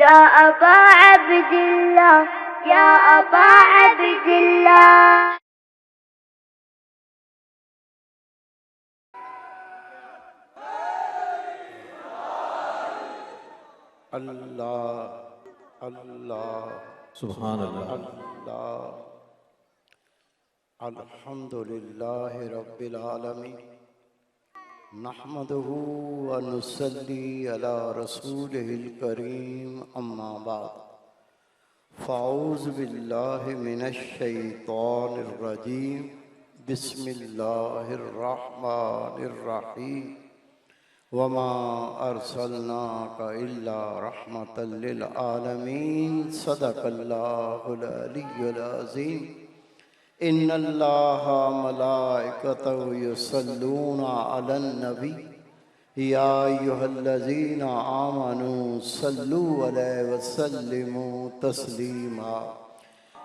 या अबा अब्दिल्लाह, या अबा अब्दिल्लाह। अल्लाह अल्लाह सुभान अल्लाह। अल्लाह। अल्हम्दुलिल्लाहि रब्बिल आलमीन, नहमदुहु व नुसल्ली अला रसूलिहिल करीम, अम्मा बाद। फ़ाऊज़ु बिल्लाहि मिनश शैतानिर रजीम, बिस्मिल्लाहिर रहमानिर रहीम। वमा अर्सलनाका इल्ला रहमतल लिल आलमीन, सदक़ल्लाहुल अलियुल अज़ीम। इन्नल्लाहा मलाइकतहु युसल्लूना अलन नबी, या अय्युहल्लज़ीना आमनू सल्लू अलैहि वसल्लिमू तस्लीमा।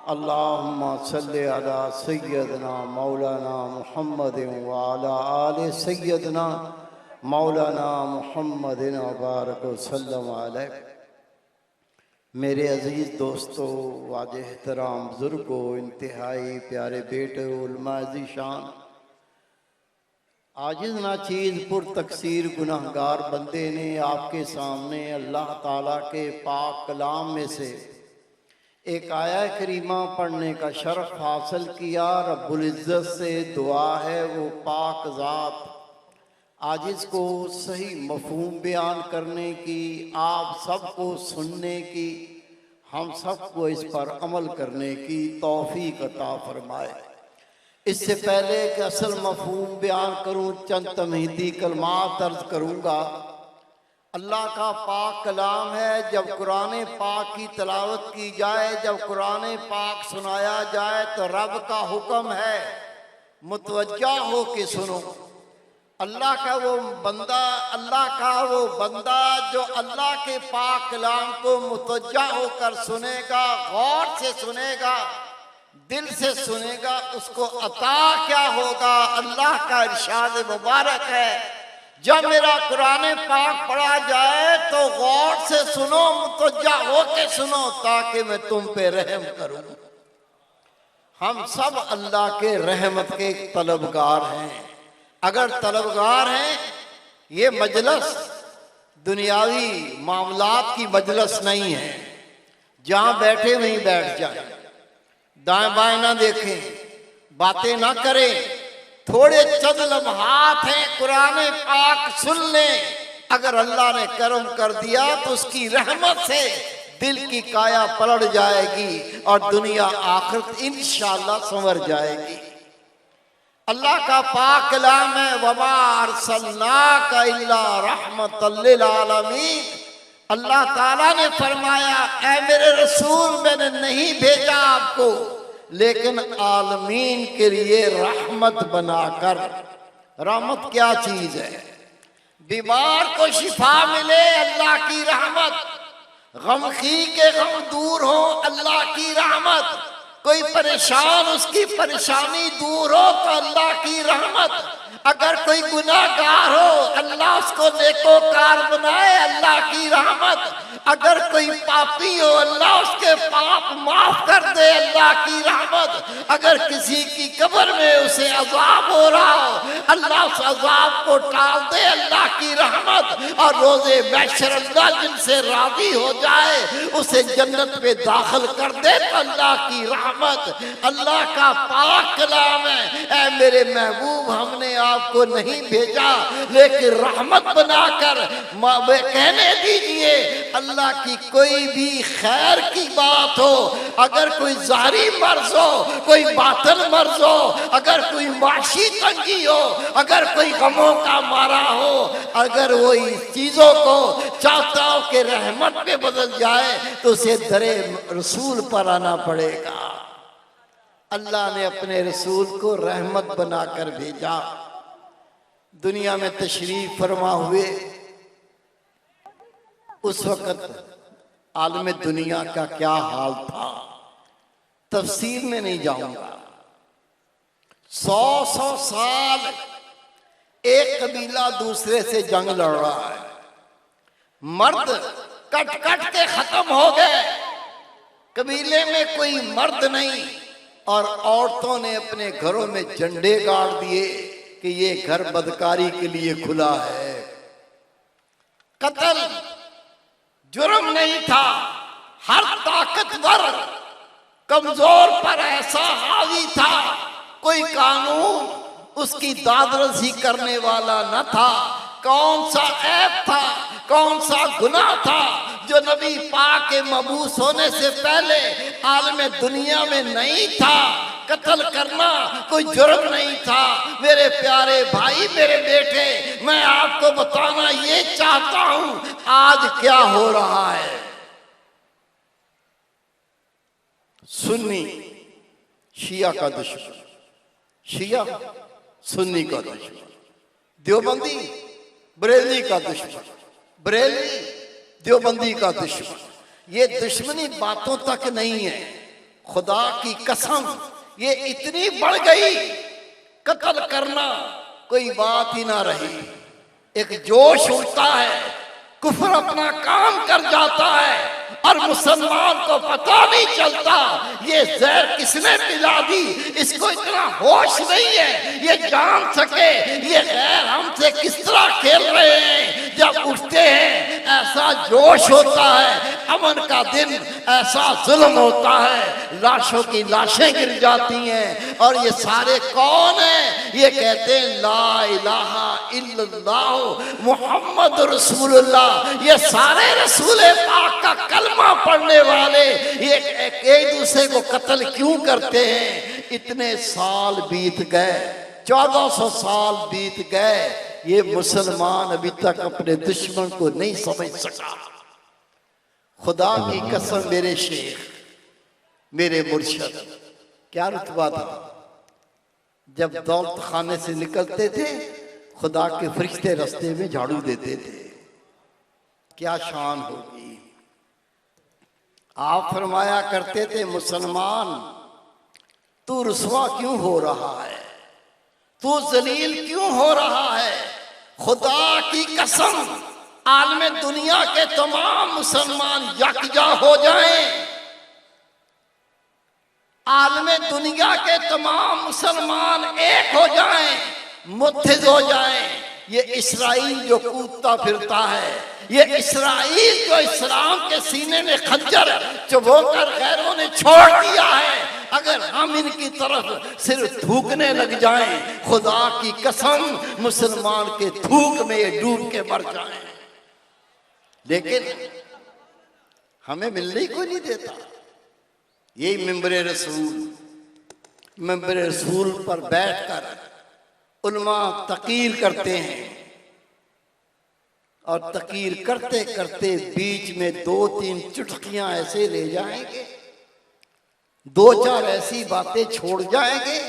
अल्लाहुम्मा सल्लि अला सय्यदना मौलाना मुहम्मदिन व अला आलि सय्यदना मौलाना मुहम्मदिन बारक वसल्लम अलैहि। मेरे अज़ीज़ दोस्तों, वाज एहतराम बुज़ुर्गों, इंतहाई प्यारे बेटे, उलमा ज़ीशान, आजिज़ नाचीज़ पुर तकसीर गुनाहगार बंदे ने आपके सामने अल्लाह ताला के पाक कलाम में से एक आया करीमा पढ़ने का शरफ हासिल किया। रब्बुल इज़्ज़त से दुआ है वो पाक ज़ात आजिज़ को सही मफ़हूम बयान करने की, आप सबको सुनने की, हम सबको इस पर अमल करने की तौफ़ीक़ अता फरमाए। इससे पहले कि असल मफ़हूम बयान करूँ, चंद तमहीदी कलमात अर्ज़ करूँगा। अल्लाह का पाक कलाम है। जब कुरान पाक की तिलावत की जाए, जब कुरान पाक सुनाया जाए तो रब का हुक्म है मुतवज्जा हो के सुनो। अल्लाह का वो बंदा जो अल्लाह के पाक कलाम को मुतवज्जा होकर सुनेगा, गौर से सुनेगा, दिल से सुनेगा, उसको अता क्या होगा। अल्लाह का इरशाद मुबारक है, जब मेरा कुरान पाक पढ़ा जाए तो गौर से सुनो, मुतवज्जा होके सुनो, ताकि मैं तुम पे रहम करूं। हम सब अल्लाह के रहमत के तलबगार हैं। अगर तलबगार हैं, ये मजलस दुनियावी मामलात की मजलस नहीं है। जहां बैठे वहीं बैठ जाए, दाएं बाएं ना देखें, बातें ना करें, थोड़े चंद लम्हात हैं, कुरान पाक सुन लें। अगर अल्लाह ने करम कर दिया तो उसकी रहमत से दिल की काया पलट जाएगी और दुनिया आखिरत इंशाअल्लाह संवर जाएगी। अल्लाह का पाक कलाम है, वमा अर्सलनाका इल्ला रहमतल लिल आलमीन। अल्लाह ताला ने फरमाया, ऐ मेरे रसूल, मैंने नहीं भेजा आपको लेकिन आलमीन के लिए रहमत बनाकर। रहमत क्या चीज है? बीमार को शिफा मिले, अल्लाह की रहमत। गमखी के गम दूर हो, अल्लाह की रहमत। कोई परेशान, उसकी परेशानी दूर हो तो अल्लाह की रहमत। अगर कोई गुनाहगार हो, अल्लाह उसको नेकोकार बनाए, अल्लाह की रहमत। अगर कोई पापी हो, अल्लाह उसके पाप माफ कर दे, अल्लाह की रहमत। अगर किसी की कब्र में उसे अजाब हो रहा हो, अल्लाह उस अजाब को टाल दे, अल्लाह की रहमत। और रोजे महशर अल्लाह जिनसे राजी हो जाए, उसे जन्नत में दाखिल कर दे तो अल्लाह की रहमत। अल्लाह का पाक कलाम है, ऐ मेरे महबूब, हमने आपको नहीं भेजा लेकिन रहमत बनाकर। कहने दीजिए, अल्लाह की कोई भी खैर की बात हो, अगर कोई ज़ाहिरी मर्ज हो, कोई बातिन मर्ज हो, अगर कोई माशी तंगी हो, अगर कोई गमों का मारा हो, अगर वो इस चीज़ों को चाहता हो कि रहमत पे बदल जाए तो उसे दरे रसूल पर आना पड़ेगा। अल्लाह ने अपने रसूल को रहमत बनाकर भेजा। दुनिया में तशरीफ फरमा हुए उस वक़्त आलम दुनिया का क्या हाल था, तफसील में नहीं जाऊंगा। 100 साल एक कबीला दूसरे से जंग लड़ रहा है। मर्द कट कट के खत्म हो गए। कबीले में कोई मर्द नहीं और औरतों ने अपने घरों में झंडे गाड़ दिए कि ये घर बदकारी के लिए खुला है। कत्ल जुर्म नहीं था। हर ताकतवर कमजोर पर ऐसा हावी था, कोई कानून उसकी दादरसी करने वाला न था। कौन सा ऐब था, कौन सा गुनाह था जो नबी पाक के मबूस होने से पहले आलम दुनिया में नहीं था? कत्ल करना कोई जुर्म नहीं था। मेरे प्यारे भाई, मेरे बेटे, मैं आपको बताना ये चाहता हूं आज क्या हो रहा है। सुन्नी शिया का दुश्मन, शिया सुन्नी का दुश्मन, देवबंदी बरेली का दुश्मन, बरेली देवबंदी का दुश्मन। ये दुश्मनी बातों तक नहीं है, खुदा की कसम ये इतनी बढ़ गई, कत्ल करना कोई बात ही ना रही। एक जोश उठता है, कुफर अपना काम कर जाता है और मुसलमान को पता नहीं चलता ये जहर किसने पिला दी। इसको इतना होश नहीं है ये जान सके ये गैर हमसे किस तरह खेल रहे हैं। जब उठते हैं ऐसा जोश होता है, अमन का दिन ऐसा जुल्म होता है, लाशों की लाशें गिर जाती हैं। और ये सारे कौन हैं? ये कहते हैं ला इलाहा इल्लल्लाह मुहम्मद रसूलुल्लाह। ये सारे रसूल पाक का कलमा पढ़ने वाले ये एक दूसरे को कत्ल क्यों करते हैं? इतने साल बीत गए, 1400 साल बीत गए, ये मुसलमान अभी तक अपने दुश्मन को नहीं समझ सका। खुदा की कसम, मेरे शेख, मेरे मुर्शद, क्या रुतबा था जब दौलत खाने से निकलते थे, खुदा के फरिश्ते रास्ते में झाड़ू देते थे। क्या शान होगी। आप फरमाया करते थे, मुसलमान तू रुसवा क्यों हो रहा है, तू जलील क्यों हो रहा है? खुदा की कसम आलम दुनिया के तमाम मुसलमान यकजा हो जाएं, आलम दुनिया के तमाम मुसलमान एक हो जाएं, मुत्तहिद हो जाएं। ये इसराइल जो कूदता फिरता है, ये इसराइल जो इस्लाम के सीने में खंजर चुभोकर गैरों ने छोड़ दिया है, अगर हम इनकी तरफ सिर्फ थूकने लग जाएं, खुदा की कसम मुसलमान के थूक में ये डूब के मर जाएं। लेकिन हमें मिलने को नहीं देता। यही मिंबरे रसूल पर बैठकर उलमा तकीर करते हैं और तकीर करते करते बीच में 2-3 चुटकियां ऐसे ले जाएंगे, 2-4 ऐसी बातें छोड़ जाएंगे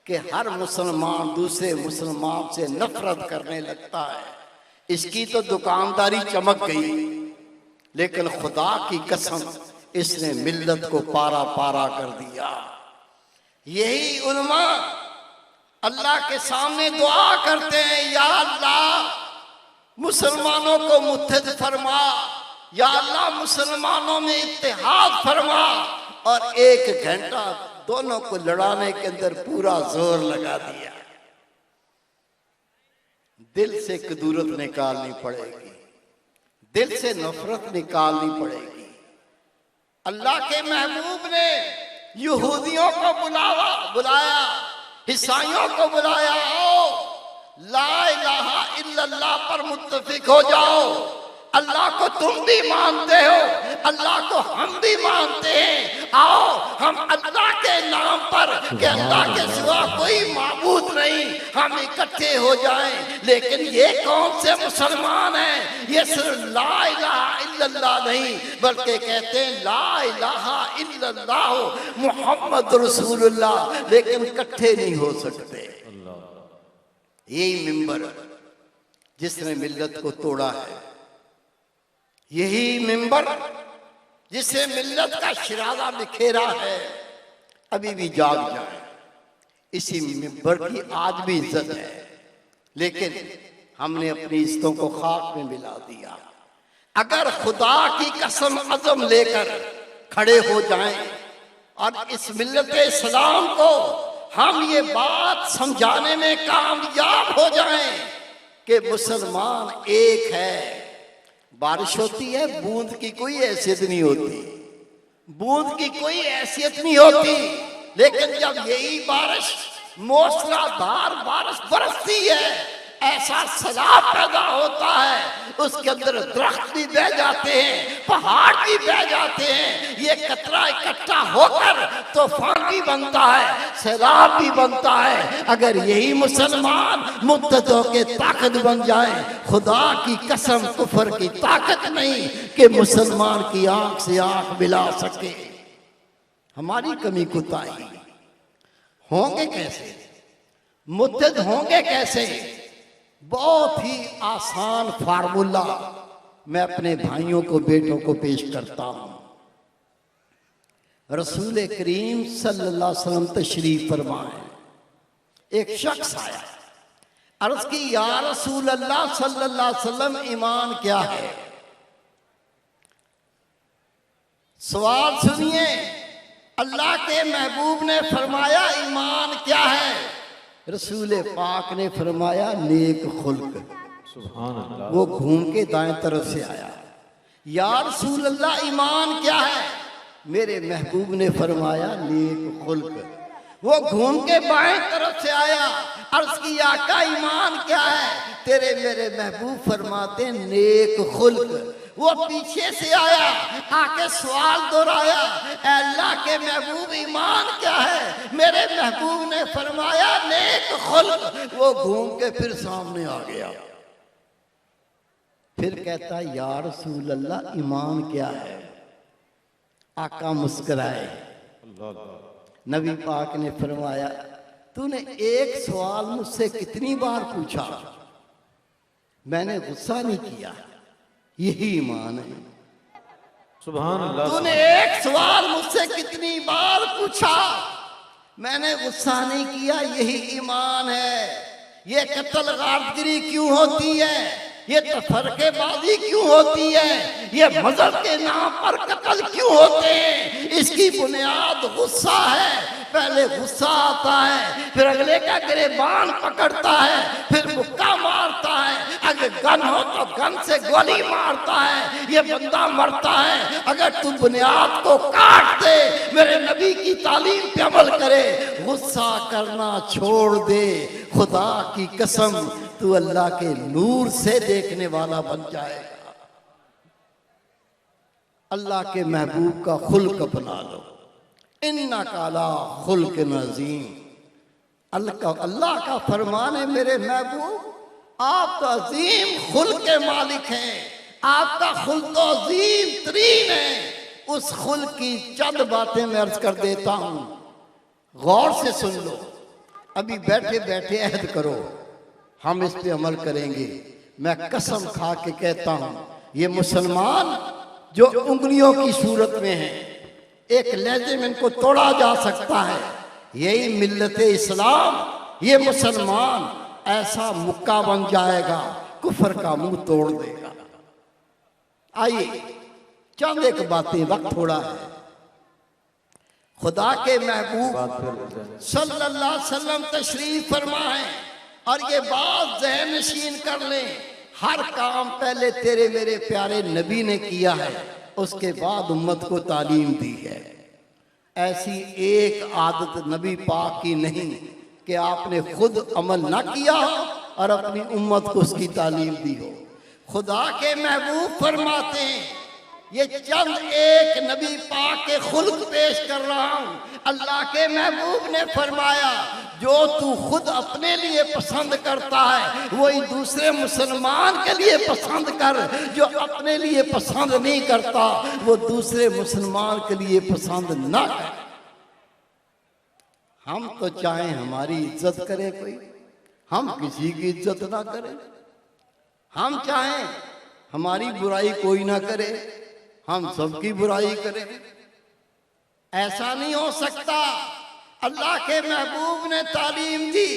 कि हर मुसलमान दूसरे मुसलमान से नफरत करने लगता है। इसकी तो दुकानदारी चमक गई, लेकिन खुदा की कसम इसने मिल्लत को पारा पारा कर दिया। यही उलमा अल्लाह के सामने दुआ करते हैं, या अल्लाह मुसलमानों को मुत्तहिद फरमा, या अल्लाह मुसलमानों में इत्तेहाद फरमा। और 1 घंटा दोनों को लड़ाने के अंदर पूरा जोर लगा दिया। दिल से कदूरत निकालनी पड़ेगी, दिल से नफरत निकालनी पड़ेगी। अल्लाह के महबूब ने यहूदियों को बुलाया, ईसाइयों को बुलाया, आओ ला इलाहा इल्लल्लाह पर मुत्तफिक हो जाओ। अल्लाह को तुम भी मानते हो, अल्लाह को हम भी मानते हैं, आओ हम अल्लाह के नाम पर कि अल्लाह के सिवा कोई माबूद नहीं, हम इकट्ठे हो जाएं। लेकिन ये कौन से मुसलमान हैं? ये सिर्फ ला इलाहा इल्लल्लाह नहीं बल्कि कहते हैं ला इलाहा इल्लल्लाह मुहम्मद रसूलुल्लाह, लेकिन इकट्ठे नहीं हो सकते। यही मिंबर जिसने मिल्लत को तोड़ा है, यही मिंबर जिसे मिल्लत का शिराजा बिखेरा है, अभी भी जाग जाए। इसी मिंबर की आज भी इज्जत है, लेकिन हमने अपनी इज्जतों को खाक में मिला दिया। अगर खुदा की कसम अज़म लेकर खड़े हो जाएं और इस मिल्लत इस्लाम को हम ये बात समझाने में कामयाब हो जाएं कि मुसलमान एक है। बारिश होती है, बूंद की कोई हैसियत नहीं होती, बूंद की कोई हैसियत नहीं होती, लेकिन जब यही बारिश मूसलाधार बारिश बरसती है, ऐसा सैलाब पैदा होता है, उसके अंदर दरख्त भी बह जाते हैं, पहाड़ भी बह जाते हैं, ये कतरा इकट्ठा होकर तूफान भी बनता है, सैलाब भी बनता है। अगर यही मुसलमान मुत्तद होके ताकत बन जाए, खुदा की कसम कुफर की ताकत नहीं कि मुसलमान की आंख से आंख मिला सके। हमारी कमी कुताही होंगे कैसे, मुत्तद होंगे कैसे? बहुत ही आसान फार्मूला मैं अपने भाइयों को, बेटों को पेश करता हूं। रसूल करीम सल्लल्लाहु अलैहि वसल्लम तशरीफ फरमाए, एक शख्स आया, अर्ज की या रसूल अल्लाह सल्लल्लाहु अलैहि वसल्लम ईमान क्या है? सवाल सुनिए, अल्लाह के महबूब ने फरमाया ईमान क्या है? रसूल पाक ने फरमाया नेक खुल्क। सुभान अल्लाह। वो घूम के दाएं तरफ से आया, या रसूल अल्लाह ईमान क्या है? मेरे महबूब ने फरमाया नेक खुल्क। वो घूम के बाएं तरफ से आया, अर्ज की आका ईमान क्या है? तेरे मेरे महबूब फरमाते नेक खुल्क। वो पीछे से आया, आके सवाल दोहराया, अल्लाह के महबूब ईमान क्या है? मेरे महबूब ने फरमाया नेक खुल्क। वो घूम के फिर सामने आ गया, फिर कहता या रसूल अल्लाह ईमान क्या है? आका मुस्कुराए, नबी पाक ने फरमाया तूने एक सवाल मुझसे कितनी बार पूछा, मैंने गुस्सा नहीं किया, यही ईमान है। सुभान अल्लाह। तूने एक सवाल मुझसे कितनी बार पूछा, मैंने गुस्सा नहीं किया, यही ईमान है। ये कत्ल गारतगिरी क्यों होती है? ये तफरकेबाजी क्यों होती है? ये मजहब के नाम पर कत्ल क्यों होते हैं? इसकी बुनियाद गुस्सा है। पहले गुस्सा आता है, फिर अगले का गिरेबान पकड़ता है, फिर मुक्का मारता है, अगर गन हो तो गन से गोली मारता है, ये बंदा मरता है। अगर तू बुनियाद को काट दे, मेरे नबी की तालीम पे अमल करे, गुस्सा करना छोड़ दे, खुदा की कसम तू अल्लाह के नूर से देखने वाला बन जाएगा। अल्लाह के महबूब का खुल्क अपना लो, इन्ना काला खुल्क नज़ीम। अल्लाह का फरमान है, मेरे महबूब आप तो अजीम खुल्क के मालिक हैं, आपका खुल्क तो अजीम तरीन है। उस खुल्क की चंद बातें मैं अर्ज कर देता हूं, गौर से सुन लो। अभी बैठे बैठे अहद करो, हम इस पे अमल करेंगे। मैं कसम खा के कहता हूं, ये मुसलमान जो उंगलियों की सूरत में है, एक लहजे में इनको तोड़ा जा सकता है, यही मिल्लत इस्लाम, ये मुसलमान ऐसा मुक्का बन जाएगा, कुफर का मुंह तोड़ देगा। आइए चंद एक बातें, वक्त थोड़ा है। खुदा के महबूब सल्लल्लाहु अलैहि वसल्लम तशरीफ फरमाए, और ये बात ज़हन नशीन कर लें, हर काम पहले तेरे मेरे प्यारे नबी ने किया है, उसके बाद उम्मत को तालीम दी है। ऐसी एक आदत नबी पाक की नहीं कि आपने खुद अमल ना किया हो और अपनी उम्मत को उसकी तालीम दी हो। खुदा के महबूब फरमाते हैं, ये चंद एक नबी पाक के खुल्क पेश कर रहा हूं। अल्लाह के महबूब ने फरमाया, जो तू खुद अपने लिए पसंद करता है वही दूसरे मुसलमान के लिए पसंद कर, जो अपने लिए पसंद नहीं करता वो दूसरे मुसलमान के लिए पसंद ना कर। हम तो चाहें हमारी इज्जत करे कोई, हम किसी की इज्जत ना करें। हम चाहें हमारी बुराई कोई ना करे, हम सबकी बुराई करें। ऐसा नहीं हो सकता। अल्लाह के महबूब ने तालीम दी,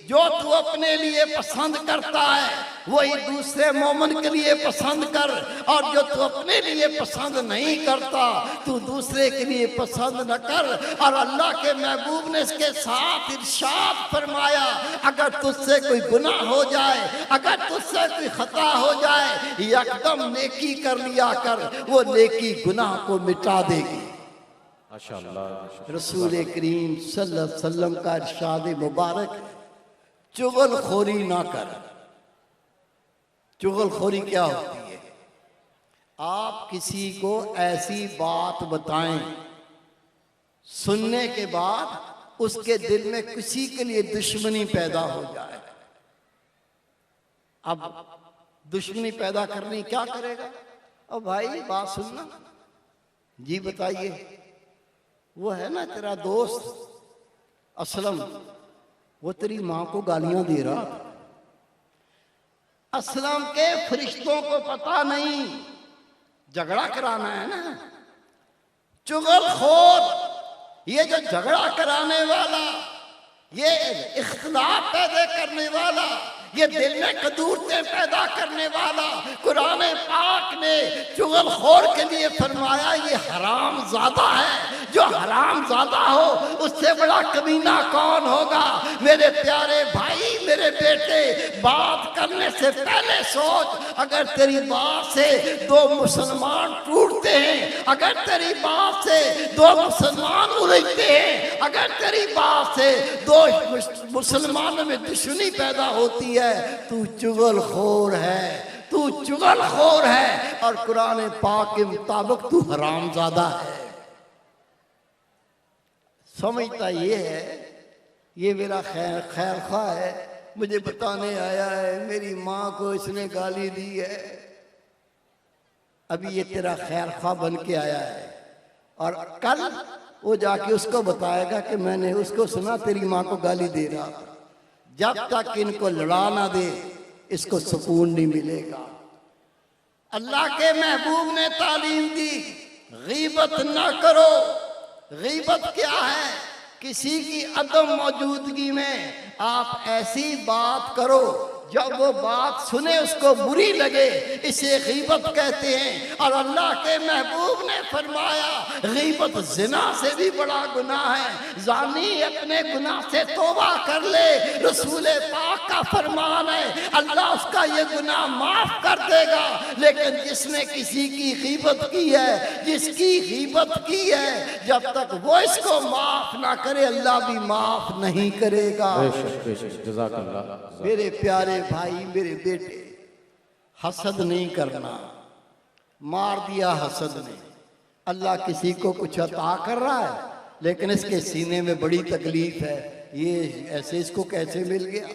जो तू अपने लिए पसंद करता है वही दूसरे मोमिन के लिए पसंद कर, और जो तू अपने लिए पसंद नहीं करता तू दूसरे के लिए पसंद न कर। और अल्लाह के महबूब ने इसके साथ इरशाद फरमाया, अगर तुझसे कोई गुनाह हो जाए, अगर तुझसे कोई खता हो जाए, एकदम नेकी कर लिया कर, वो नेकी गुनाह को मिटा देगी। माशाअल्लाह। रसूल करीम सल्लल्लाहु अलैहि वसल्लम का इरशाद मुबारक, चुगलखोरी ना कर। चुगलखोरी क्या होती है? आप किसी को ऐसी बात बताएं, सुनने के बाद उसके दिल में किसी के लिए दुश्मनी पैदा हो जाए। अब दुश्मनी पैदा करनी क्या करेगा? अब भाई बात सुनना जी, बताइए, वो है ना तेरा दोस्त असलम, वो तेरी मां को गालियां दे रहा था। असलम के फरिश्तों को पता नहीं झगड़ा कराना है ना। चुगलखोर, ये जो झगड़ा कराने वाला, ये इख्तिलाफ पैदा करने वाला, ये दिल में कदूरतें पैदा करने वाला, कुरान पाक ने चुगलखोर के लिए फरमाया ये हराम ज्यादा है। जो हराम ज्यादा हो उससे बड़ा कमीना कौन होगा? मेरे प्यारे भाई, मेरे बेटे, बात करने से पहले सोच, अगर तेरी बात से दो मुसलमान टूटते हैं, अगर तेरी बात से दो मुसलमान उलझते हैं, अगर तेरी बात से दो मुसलमानों में दुश्मनी पैदा होती है, तू चुगलखोर है, तू चुगलखोर है, और कुरान पाक के मुताबिक तू हरामजादा है। समझता ये है, ये मेरा खैर खा है, मुझे बताने आया है, मेरी माँ को इसने गाली दी है। अभी ये तेरा खैर खा बन के आया है, और कल वो जाके उसको बताएगा कि मैंने उसको सुना तेरी माँ को गाली दे रहा था। जब तक इनको लड़ा ना दे, इसको सुकून नहीं मिलेगा। अल्लाह के महबूब ने तालीम दी, गीबत ना करो। गीबत क्या है? किसी की अदम मौजूदगी में आप ऐसी बात करो जब वो बात सुने उसको बुरी लगे, इसे गीबत कहते हैं। और अल्लाह के महबूब ने फरमाया, गीबत जिना से भी बड़ा गुनाह है। जानी अपने गुनाह से तौबा कर ले, रसूल पाक का फरमान है, अल्लाह उसका ये गुनाह माफ कर देगा। लेकिन जिसने किसी की गीबत की है, जिसकी गीबत की है, जब तक वो इसको माफ ना करे, अल्लाह भी माफ नहीं करेगा। मेरे प्यारे भाई, मेरे बेटे, हसद नहीं करना। मार दिया हसद ने। अल्लाह किसी को कुछ अता कर रहा है, लेकिन इसके सीने में बड़ी तकलीफ है। ये ऐसे इसको कैसे मिल गया,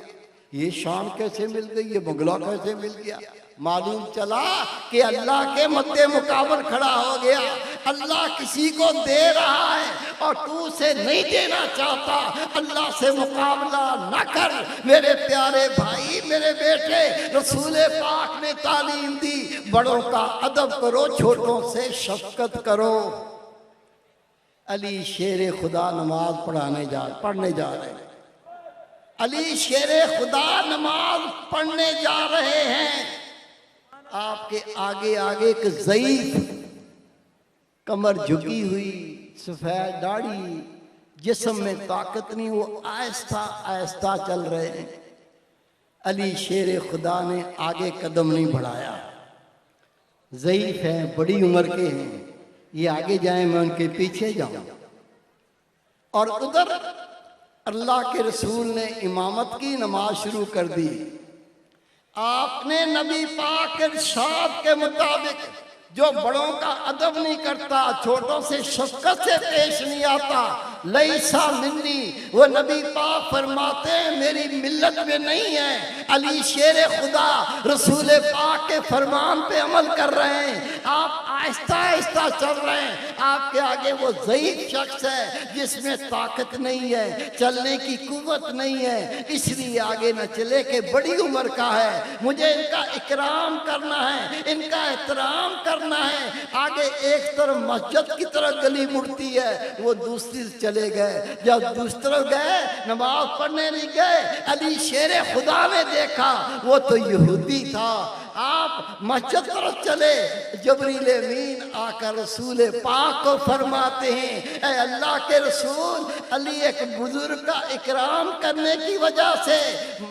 ये शान कैसे मिल गई, ये बंगला कैसे मिल गया? मालूम चला कि अल्लाह के मद्दे मुकाबल खड़ा हो गया। अल्लाह किसी को दे रहा है और तू उसे नहीं देना चाहता, अल्लाह से मुकाबला न कर। मेरे प्यारे भाई, मेरे बेटे, रसूल पाक ने तालीम दी, बड़ों का अदब करो, छोटों से शफकत करो। अली शेर खुदा नमाज पढ़ने जा रहे हैं। अली शेर खुदा नमाज पढ़ने जा रहे हैं। आपके आगे आगे एक ज़ईफ, कमर झुकी हुई, सफेद दाढ़ी, जिस्म में ताकत नहीं, वो आहिस्ता आहिस्ता चल रहे हैं। अली शेर खुदा ने आगे कदम नहीं बढ़ाया। ज़ईफ हैं, बड़ी उम्र के हैं, ये आगे जाएं, मैं उनके पीछे जाऊं। और उधर अल्लाह के रसूल ने इमामत की, नमाज शुरू कर दी। आपने नबी पाक के इरशाद के मुताबिक जो बड़ों का अदब नहीं करता, छोटों से शफकत से पेश नहीं आता, लईसा मिन्नी, वो नबी पाक फरमाते हैं मेरी मिल्लत में नहीं है। अली शेर खुदा रसूल पाक के फरमान पे अमल कर रहे हैं। आप आहिस्ता आहिस्ता चल रहे हैं। आपके आगे वो ज़ईफ शख्स है जिसमें ताकत नहीं है, चलने की कुव्वत नहीं है, इसलिए आगे न चले कि बड़ी उम्र का है, मुझे इनका इकराम करना है, इनका एहतराम करना है। आगे एक तरफ मस्जिद की तरफ गली मुड़ती है, वो दूसरी चले गए। जब दूसरे गए नमाज पढ़ने नहीं गए, अली शेर खुदा ने देखा, वो तो यहूदी था। आप मस्जिद तरफ चले, जबरील अमीन आकर रसूल पाक को फरमाते हैं, ऐ अल्लाह के रसूल, अली एक बुजुर्ग का इकराम करने की वजह से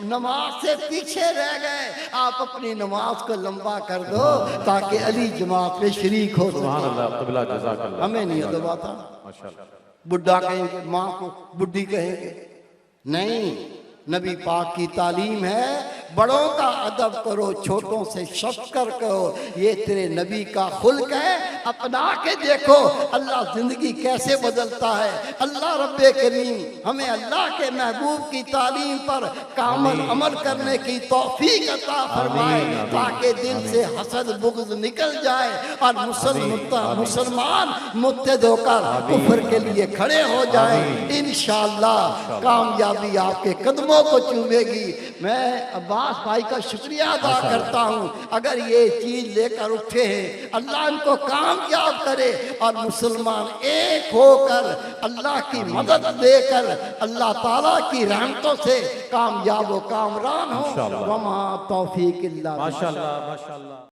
नमाज से पीछे रह गए, आप अपनी नमाज को लंबा कर दो ताकि अली जमात में शरीक हो सके। हमें नहीं दबा था। बुढ़ा कहेंगे, माँ को बुढ़ी कहेंगे, नहीं, नबी पाक की तालीम है, बड़ों का अदब करो, छोटों से शफ़क़त करो, ये तेरे नबी का खुल्क है, अपना के देखो अल्लाह जिंदगी कैसे बदलता है। अल्लाह रब्बे करीम हमें अल्लाह के महबूब की तालीम पर कामल अमल करने की तौफीक अता फरमाए, ताकि दिल से हसद बुग़्ज़ निकल जाए और मुसलमान मुत्तहिद होकर कुफ्र के लिए खड़े हो जाए। इंशाअल्लाह कामयाबी आपके कदमों को चूमेगी। मैं अब्बास भाई का शुक्रिया अदा करता हूँ, अगर ये चीज लेकर उठे हैं, अल्लाह इनको कामयाब करे और मुसलमान एक होकर अल्लाह की मदद देकर अल्लाह ताला की रहमतों से कामयाब व कामरान हो। वमा तौफीक इल्ला बिल्लाह। माशाअल्लाह माशाअल्लाह।